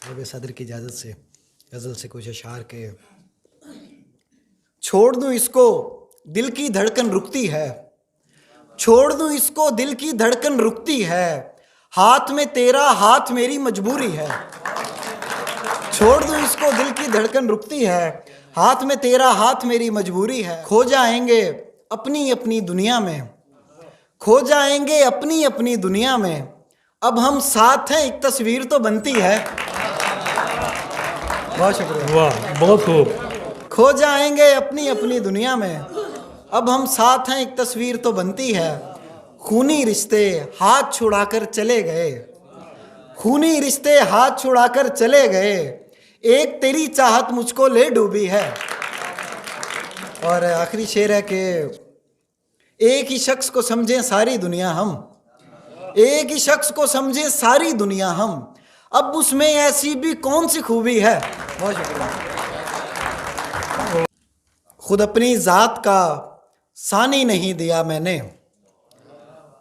जनाब सदर की इजाज़त से गज़ल से कुछ अशार के। छोड़ दूँ इसको दिल की धड़कन रुकती है, छोड़ दूँ इसको दिल की धड़कन रुकती है, हाथ में तेरा हाथ मेरी मजबूरी है। छोड़ दूँ इसको दिल की धड़कन रुकती है, हाथ में तेरा हाथ मेरी मजबूरी है। खो जाएंगे अपनी अपनी दुनिया में, खो जाएंगे अपनी अपनी दुनिया में, अब हम साथ हैं एक तस्वीर तो बनती है। बहुत शुक्रिया। वाह, बहुत खूब। खो जाएंगे अपनी अपनी दुनिया में, अब हम साथ हैं एक तस्वीर तो बनती है। खूनी रिश्ते हाथ छुड़ाकर चले गए, खूनी रिश्ते हाथ छुड़ाकर चले गए, एक तेरी चाहत मुझको ले डूबी है। और आखिरी शेर है कि एक ही शख्स को समझें सारी दुनिया हम, एक ही शख्स को समझें सारी दुनिया हम, अब उसमें ऐसी भी कौन सी खूबी है। बहुत शुक्रिया। खुद अपनी ज़ात का सानी नहीं दिया मैंने,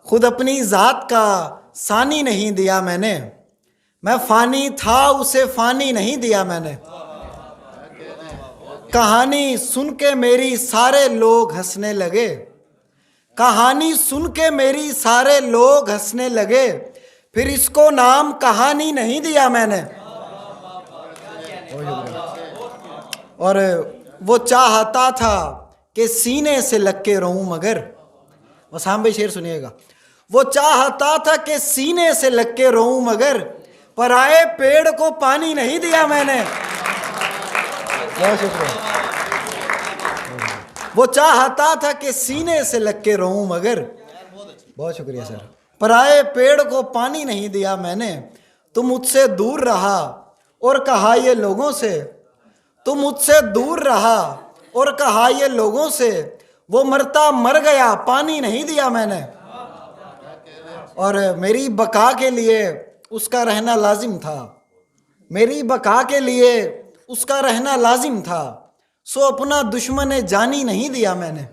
खुद अपनी ज़ात का सानी नहीं दिया मैंने, मैं फ़ानी था उसे फ़ानी नहीं दिया मैंने। कहानी सुन के मेरी सारे लोग हंसने लगे, कहानी सुन के मेरी सारे लोग हंसने लगे, फिर इसको नाम कहानी नहीं दिया मैंने। और वो चाहता था कि सीने से लग के रहूं मगर, वसाम भाई शेर सुनिएगा, वो चाहता था कि सीने से लग के रहूं मगर, पर आए पेड़ को पानी नहीं दिया मैंने। बहुत शुक्रिया। वो चाहता था कि सीने से लग के रहूं मगर, बहुत शुक्रिया सर, पर आए पेड़ को पानी नहीं दिया मैंने। तुम मुझसे दूर रहा और कहा ये लोगों से, तुम मुझसे दूर रहा और कहा ये लोगों से, वो मरता मर गया पानी नहीं दिया मैंने। और मेरी बका के लिए उसका रहना लाजिम था, मेरी बका के लिए उसका रहना लाजिम था, सो अपना दुश्मन जानी नहीं दिया मैंने।